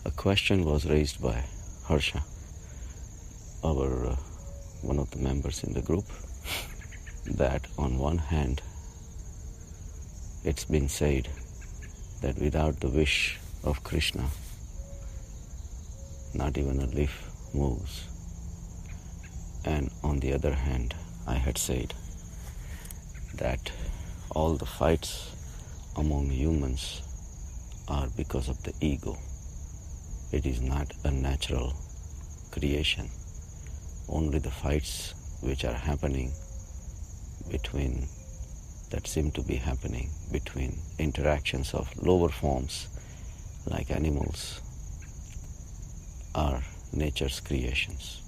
A question was raised by Harsha, our one of the members in the group, that on one hand, it's been said that without the wish of Krishna, not even a leaf moves. And on the other hand, I had said that all the fights among humans are because of the ego. It is not a natural creation. Only the fights which are happening between, that seem to be happening between interactions of lower forms like animals are nature's creations.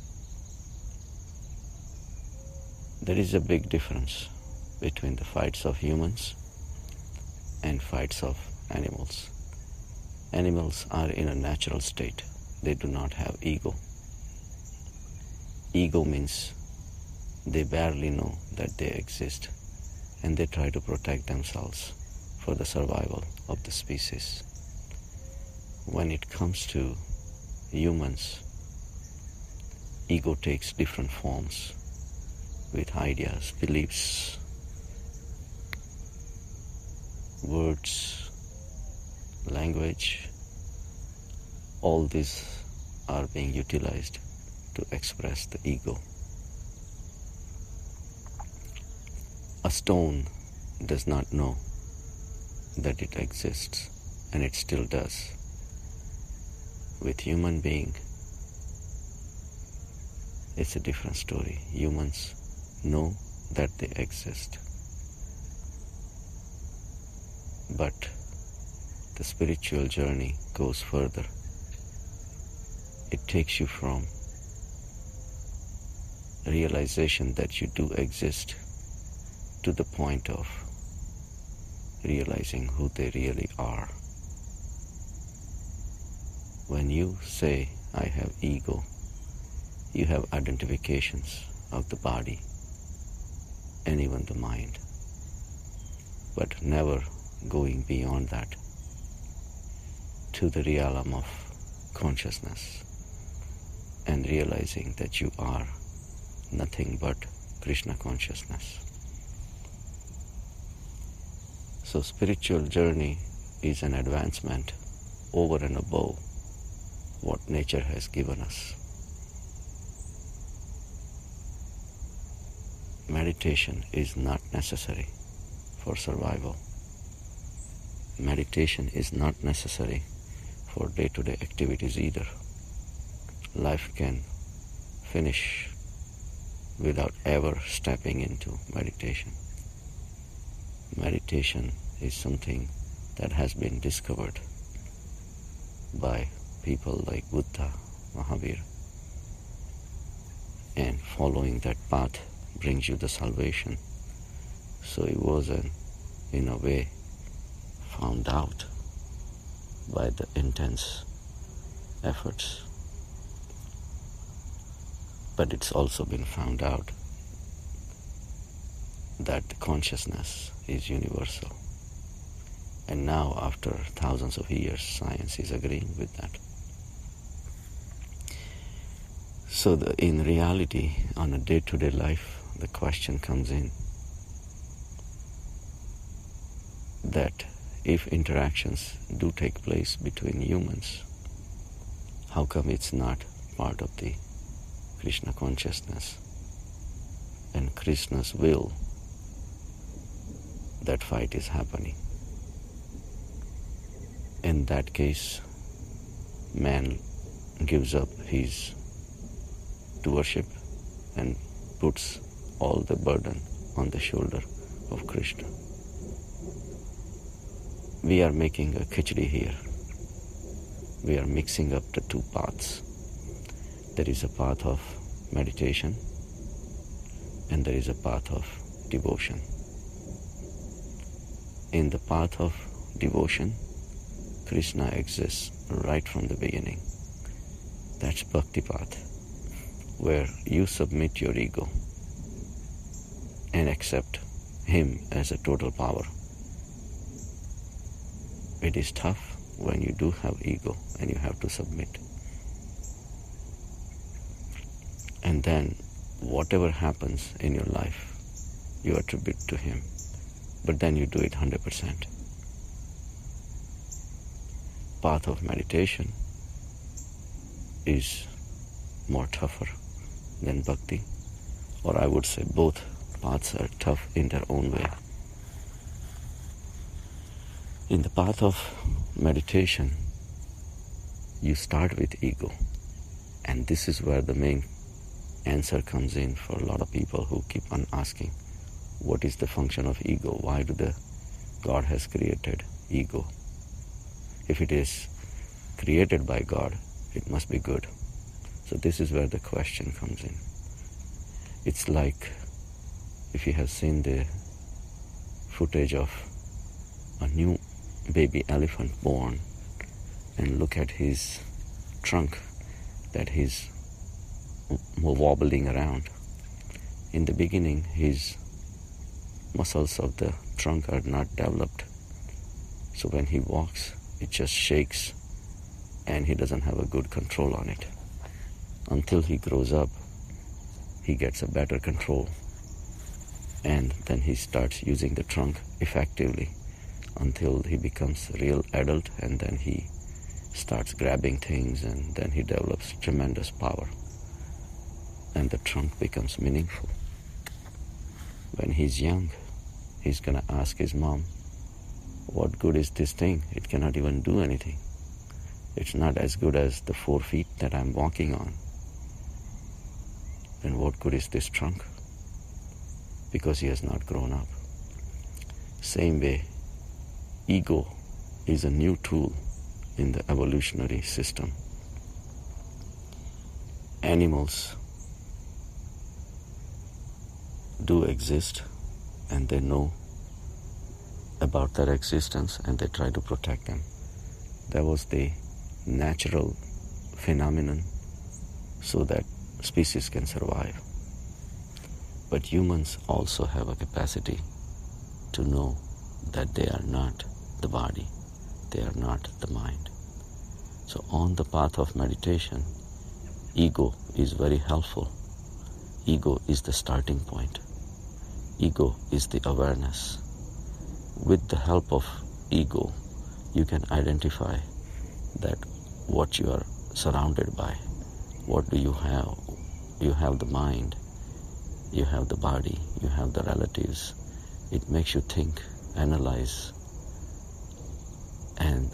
There is a big difference between the fights of humans and fights of animals. Animals are in a natural state. They do not have ego. Ego means they barely know that they exist, and they try to protect themselves for the survival of the species. When it comes to humans, ego takes different forms with ideas, beliefs, words, language. All these are being utilized to express the ego. A stone does not know that it exists, and it still does. With human being, it's a different story. Humans know that they exist. But the spiritual journey goes further. It takes you from realization that you do exist to the point of realizing who they really are. When you say, I have ego, you have identifications of the body and even the mind, but never going beyond that to the realm of consciousness and realizing that you are nothing but Krishna consciousness. So spiritual journey is an advancement over and above what nature has given us. Meditation is not necessary for survival. Meditation is not necessary for day-to-day activities either. Life can finish without ever stepping into meditation. Meditation is something that has been discovered by people like Buddha, Mahavir, and following that path brings you the salvation. So it was in a way found out by the intense efforts. But it's also been found out that the consciousness is universal. And now, after thousands of years, science is agreeing with that. So in reality, on a day-to-day life, the question comes in that if interactions do take place between humans, how come it's not part of the Krishna consciousness and Krishna's will that fight is happening? In that case, man gives up his doership and puts all the burden on the shoulder of Krishna. We are making a khichdi here. We are mixing up the two paths. There is a path of meditation and there is a path of devotion. In the path of devotion, Krishna exists right from the beginning. That's bhakti path, where you submit your ego and accept him as a total power. It is tough, when you do have ego and you have to submit. And then whatever happens in your life, you attribute to him. But then you do it 100%. Path of meditation is more tougher than bhakti, or I would say both paths are tough in their own way. In the path of meditation, you start with ego, and this is where the main answer comes in for a lot of people who keep on asking, what is the function of ego? Why do God has created ego? If it is created by God, it must be good. So this is where the question comes in. It's like if you have seen the footage of a new baby elephant born and look at his trunk that he's wobbling around. In the beginning, his muscles of the trunk are not developed. So when he walks, it just shakes and he doesn't have a good control on it. Until he grows up, he gets a better control. And then he starts using the trunk effectively until he becomes a real adult, and then he starts grabbing things, and then he develops tremendous power. And the trunk becomes meaningful. When he's young, he's gonna ask his mom, what good is this thing? It cannot even do anything. It's not as good as the 4 feet that I'm walking on. Then what good is this trunk? Because he has not grown up. Same way, ego is a new tool in the evolutionary system. Animals do exist, and they know about their existence, and they try to protect them. That was the natural phenomenon so that species can survive. But humans also have a capacity to know that they are not the body, they are not the mind. So on the path of meditation, ego is very helpful. Ego is the starting point. Ego is the awareness. With the help of ego, you can identify that what you are surrounded by. What do you have? You have the mind, you have the body, you have the relatives. It makes you think, analyze, and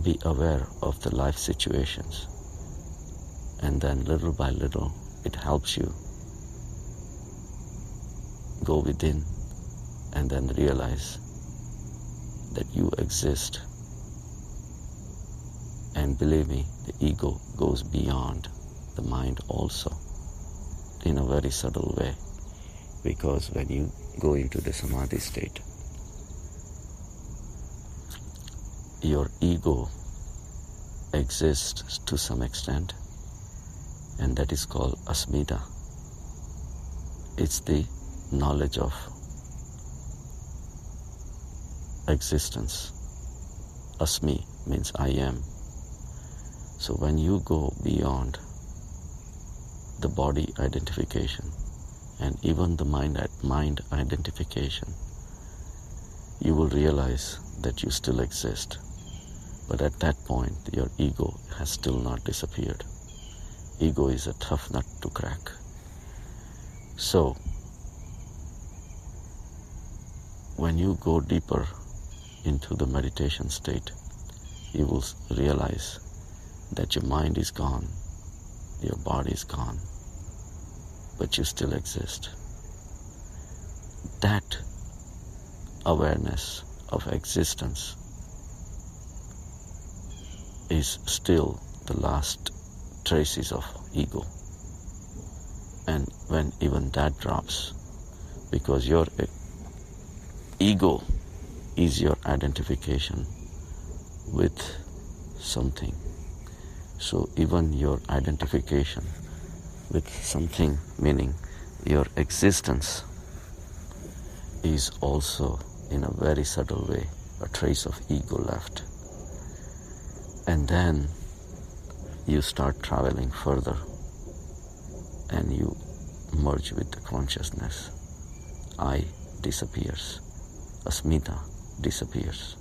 be aware of the life situations. And then little by little, it helps you go within and then realize that you exist. And believe me, the ego goes beyond the mind also in a very subtle way, because when you go into the samadhi state, your ego exists to some extent, and that is called asmita. It's the knowledge of existence. Asmi means I am. So when you go beyond the body identification and even the mind identification, you will realize that you still exist. But at that point, your ego has still not disappeared. Ego is a tough nut to crack. So, when you go deeper into the meditation state, you will realize that your mind is gone, your body is gone, but you still exist. That awareness of existence is still the last traces of ego. And when even that drops, because your ego is your identification with something. So even your identification with something, meaning your existence, is also in a very subtle way a trace of ego left. And then you start traveling further and you merge with the consciousness. I disappears. Asmita disappears.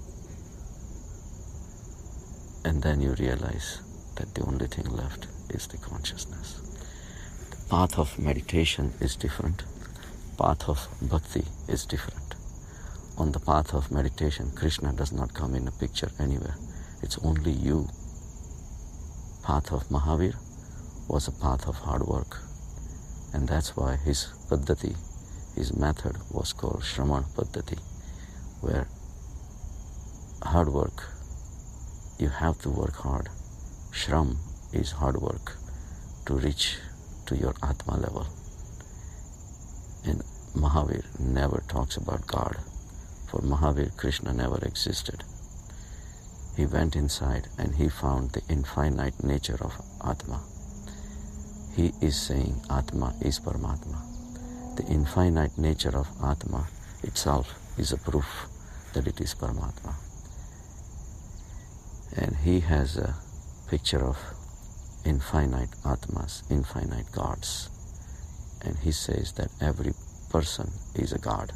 And then you realize that the only thing left is the consciousness. The path of meditation is different. Path of bhakti is different. On the path of meditation, Krishna does not come in a picture anywhere. It's only you. Path of Mahavir was a path of hard work. And that's why his paddhati, his method was called Shraman Paddhati, where hard work, you have to work hard. Shram is hard work to reach to your Atma level. And Mahavir never talks about God. For Mahavir, Krishna never existed. He went inside and he found the infinite nature of Atma. He is saying Atma is Paramatma. The infinite nature of Atma itself is a proof that it is Paramatma. And he has a picture of infinite Atmas, infinite gods. And he says that every person is a god.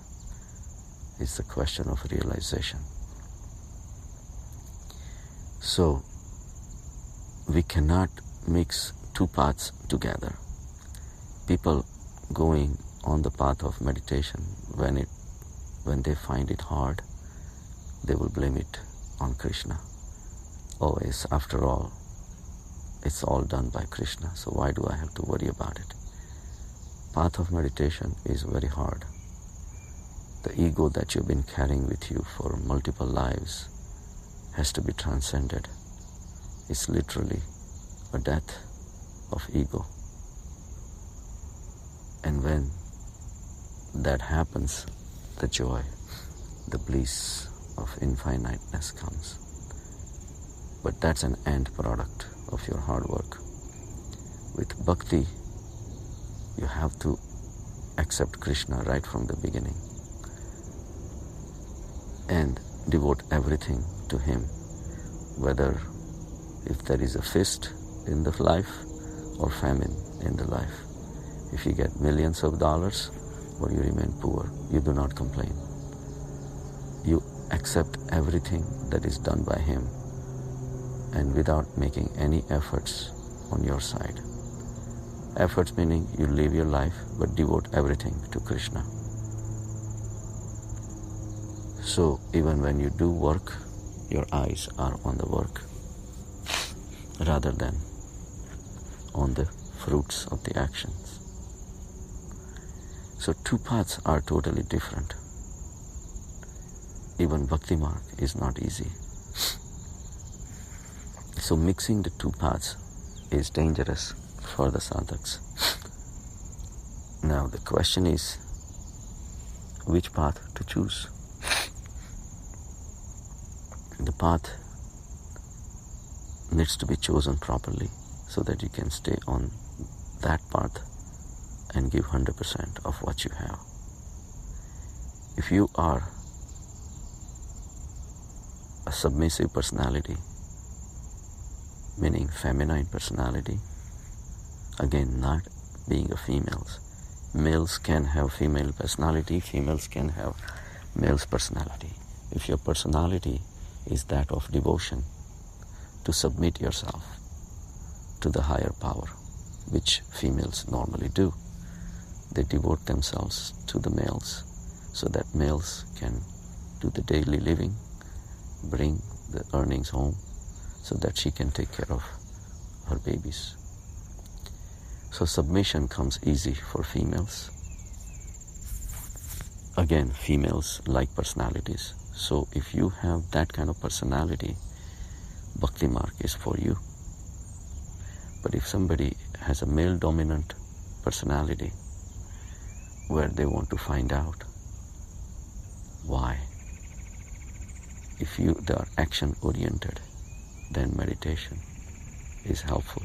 It's a question of realization. So, we cannot mix two paths together. People going on the path of meditation, when they find it hard, they will blame it on Krishna. Oh, yes, after all, it's all done by Krishna, so why do I have to worry about it? Path of meditation is very hard. The ego that you've been carrying with you for multiple lives has to be transcended. It's literally a death of ego. And when that happens, the joy, the bliss of infiniteness comes. But that's an end product of your hard work. With bhakti, you have to accept Krishna right from the beginning and devote everything to him, whether if there is a feast in the life or famine in the life. If you get millions of dollars or you remain poor, you do not complain. You accept everything that is done by him and without making any efforts on your side. Efforts meaning you live your life but devote everything to Krishna. So even when you do work, your eyes are on the work rather than on the fruits of the actions. So two paths are totally different. Even Bhakti Marg is not easy. So mixing the two paths is dangerous for the sadhaks. Now the question is, which path to choose? The path needs to be chosen properly so that you can stay on that path and give 100% of what you have. If you are a submissive personality, meaning feminine personality, again not being a females. Males can have female personality, females can have male's personality. If your personality is that of devotion, to submit yourself to the higher power, which females normally do. They devote themselves to the males so that males can do the daily living, bring the earnings home so that she can take care of her babies. So submission comes easy for females. Again, females like personalities. So if you have that kind of personality, Bhakti Marg is for you. But if somebody has a male-dominant personality where they want to find out why, if they are action-oriented, then meditation is helpful,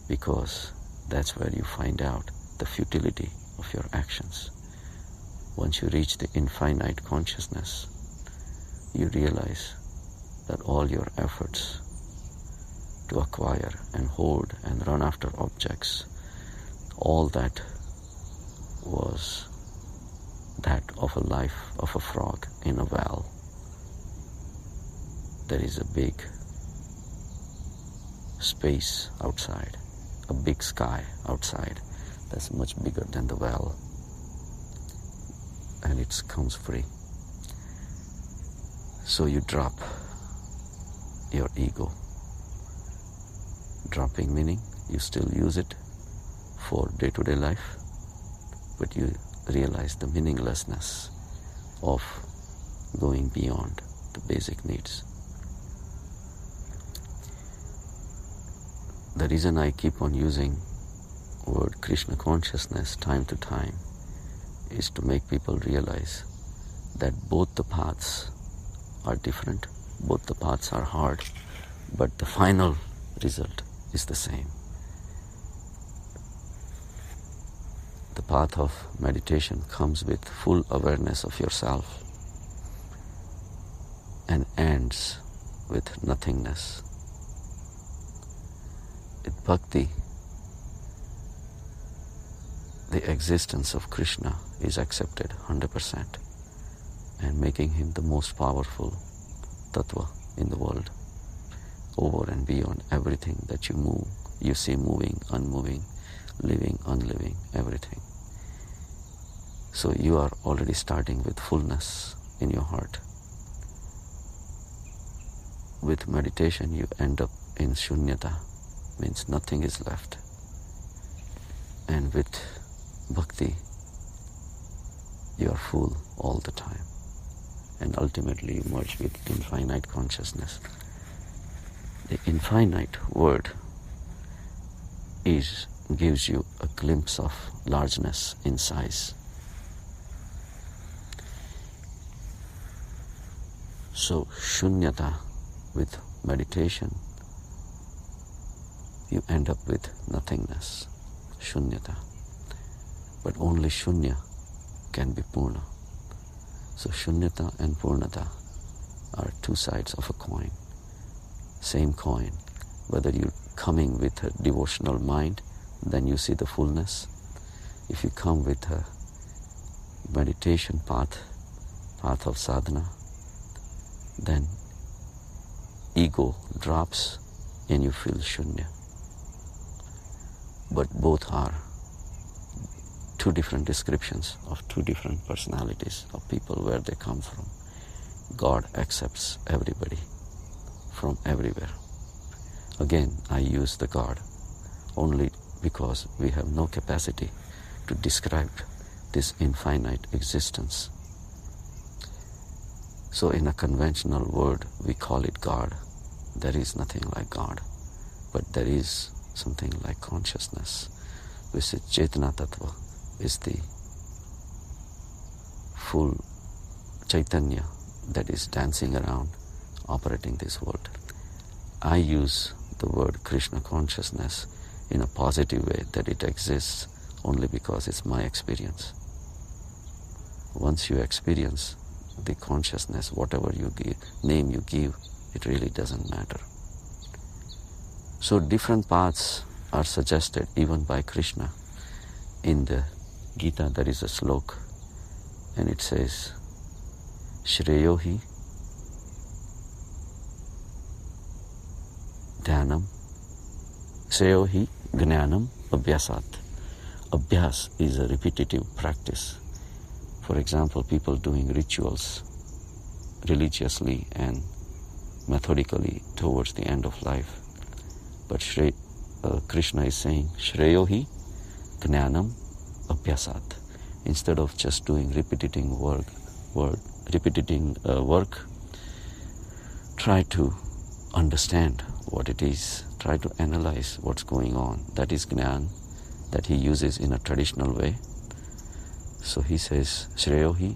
because that's where you find out the futility of your actions. Once you reach the infinite consciousness, you realize that all your efforts to acquire and hold and run after objects, all that was that of a life of a frog in a well. There is a big space outside, a big sky outside that's much bigger than the well, and it comes free. So you drop your ego. Dropping meaning you still use it for day-to-day life, but you realize the meaninglessness of going beyond the basic needs. The reason I keep on using word Krishna consciousness time to time is to make people realize that both the paths are different, both the paths are hard, but the final result is the same. The path of meditation comes with full awareness of yourself and ends with nothingness. With bhakti, the existence of Krishna is accepted 100% and making him the most powerful tattva in the world, over and beyond everything that you see moving, unmoving, living, unliving, everything. So you are already starting with fullness in your heart. With meditation you end up in shunyata, means nothing is left. And with bhakti you are full all the time. And ultimately you merge with infinite consciousness. The infinite word gives you a glimpse of largeness in size. So shunyata, with meditation, you end up with nothingness, shunyata. But only shunya can be purna. So shunyata and purnata are two sides of a coin. Same coin. Whether you're coming with a devotional mind, then you see the fullness. If you come with a meditation path of sadhana, then ego drops and you feel shunya. But both are two different descriptions of two different personalities of people, where they come from. God accepts everybody from everywhere. Again, I use the God only because we have no capacity to describe this infinite existence. So in a conventional word, we call it God. There is nothing like God, but there is something like consciousness, which is Chetana Tattva, is the full Chaitanya that is dancing around, operating this world. I use the word Krishna consciousness in a positive way, that it exists only because it's my experience. Once you experience the consciousness, whatever name you give, it really doesn't matter. So different paths are suggested even by Krishna. In the Gita there is a slok, and it says, Shreyo hi dhyanam, Shreyo hi gnanam abhyasat. Abhyas is a repetitive practice. For example, people doing rituals religiously and methodically towards the end of life. But Krishna is saying, Shreyo hi gnanam abhyasat. Instead of just doing repetitive work, try to understand what it is. Try to analyze what's going on. That is Gnan that he uses in a traditional way. So he says, Shreyo hi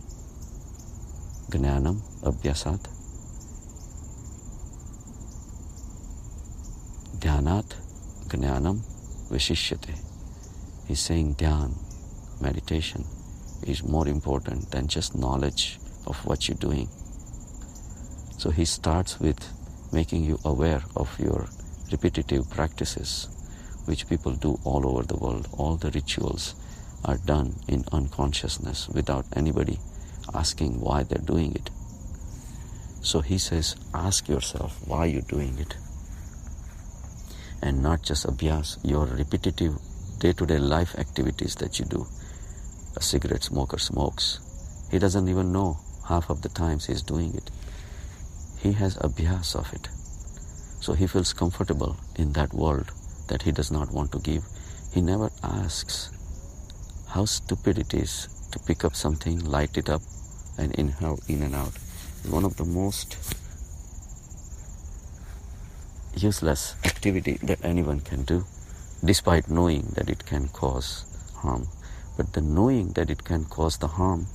gnanam abhyasat dhyanat gnanam vishishyate. He's saying dhyan, meditation, is more important than just knowledge of what you're doing. So he starts with making you aware of your repetitive practices, which people do all over the world. All the rituals are done in unconsciousness without anybody asking why they're doing it. So he says, ask yourself why you're doing it. And not just abhyas, your repetitive day-to-day life activities that you do. A cigarette smoker smokes. He doesn't even know half of the times he's doing it. He has abhyas of it. So he feels comfortable in that world that he does not want to give. He never asks how stupid it is to pick up something, light it up, and inhale in and out. One of the most useless activity that anyone can do, despite knowing that it can cause harm. But the knowing that it can cause the harm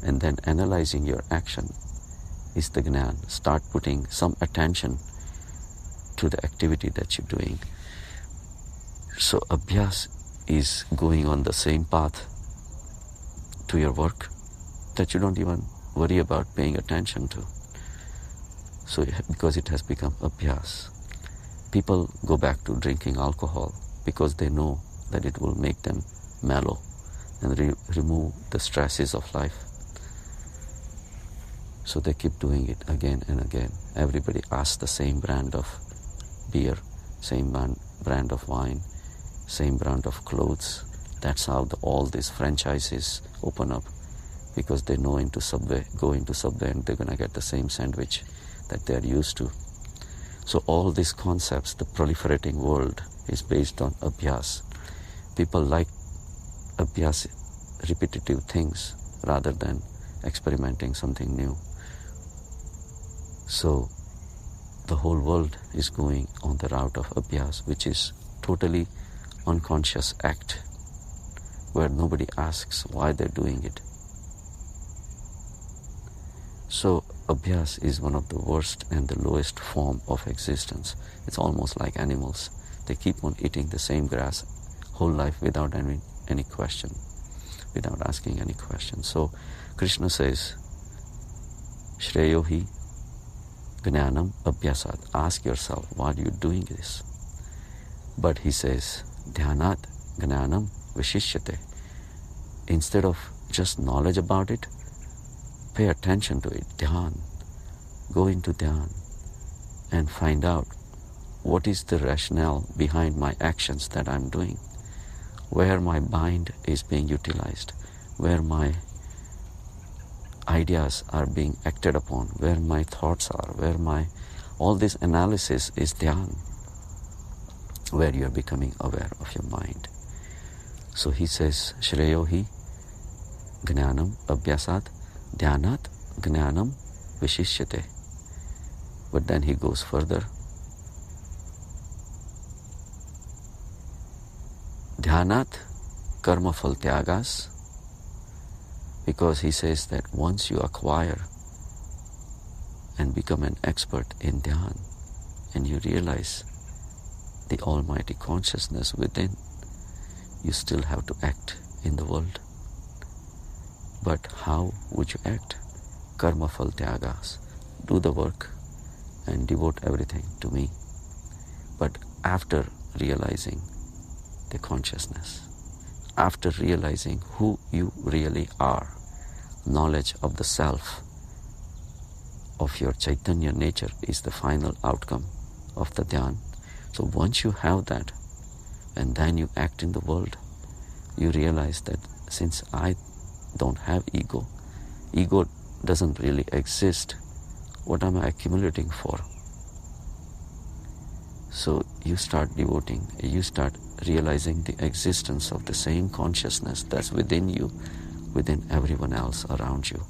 and then analyzing your action is the Gnan. Start putting some attention to the activity that you're doing. So abhyas is going on the same path to your work that you don't even worry about paying attention to. So because it has become abhyas. People go back to drinking alcohol because they know that it will make them mellow and remove the stresses of life. So they keep doing it again and again. Everybody asks the same brand of beer, same brand of wine, same brand of clothes. That's how all these franchises open up, because they know go into Subway and they're going to get the same sandwich that they're used to. So all these concepts, the proliferating world, is based on abhyas. People like abhyas, repetitive things, rather than experimenting something new. So the whole world is going on the route of abhyas, which is totally unconscious act, where nobody asks why they're doing it. So abhyas is one of the worst and the lowest form of existence. It's almost like animals. They keep on eating the same grass whole life without any question, without asking any question. So Krishna says, Shreyo hi Gnanam abhyasat. Ask yourself, why are you doing this? But he says, Dhyanat Gnanam Vishishyate. Instead of just knowledge about it, pay attention to it. Dhyan. Go into dhyan and find out what is the rationale behind my actions that I'm doing, where my mind is being utilized, where my ideas are being acted upon, where my thoughts are, all this analysis is dhyan, where you are becoming aware of your mind. So he says, Shreyo hi Gnanam abhyasat dhyanat Gnanam Vishishyate. But then he goes further. Dhyanat karma phal tyagas. Because he says that once you acquire and become an expert in dhyan, and you realize the almighty consciousness within, you still have to act in the world. But how would you act? Karma phal tyagas. Do the work and devote everything to me. But after realizing the consciousness, after realizing who you really are, knowledge of the self, of your Chaitanya nature is the final outcome of the dhyan. So once you have that, and then you act in the world, you realize that since I don't have ego doesn't really exist, what am I accumulating for? So you start devoting, you start realizing the existence of the same consciousness that's within you, within everyone else around you,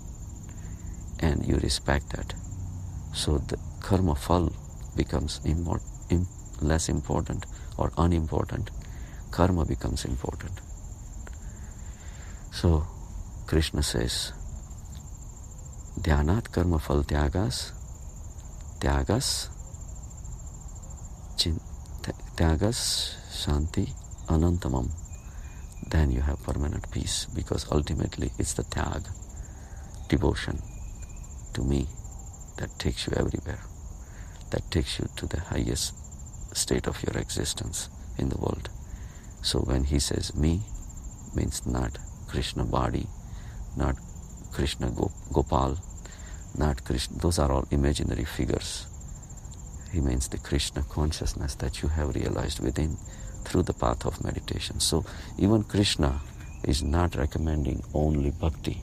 and you respect that. So the karma phal becomes less important or unimportant. Karma becomes important. So Krishna says, Dhyanat karma phal tyagas shanti anantamam. Then you have permanent peace, because ultimately it's the tyag, devotion to me, that takes you everywhere. that takes you to the highest state of your existence in the world. So when he says me, means not Krishna body, not Krishna Gopal, not Krishna, those are all imaginary figures. He means the Krishna consciousness that you have realized within through the path of meditation. So even Krishna is not recommending only bhakti,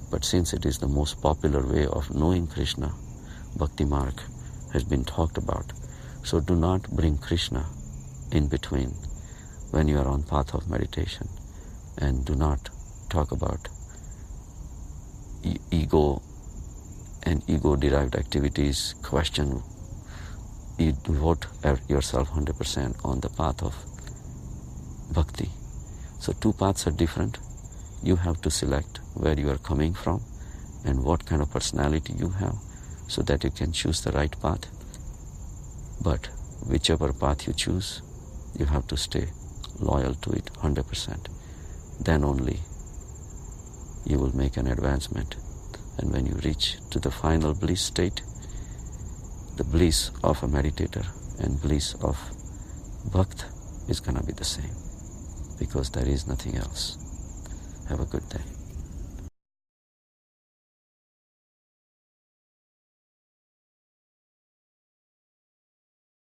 but since it is the most popular way of knowing Krishna, Bhakti Marg has been talked about. So do not bring Krishna in between when you are on path of meditation, and do not talk about ego and ego-derived activities. Question, you devote yourself 100% on the path of bhakti. So two paths are different. You have to select where you are coming from and what kind of personality you have, so that you can choose the right path. But whichever path you choose, you have to stay loyal to it 100%. Then only you will make an advancement. And when you reach to the final bliss state, the bliss of a meditator and bliss of bhakt is going to be the same, because there is nothing else. Have a good day.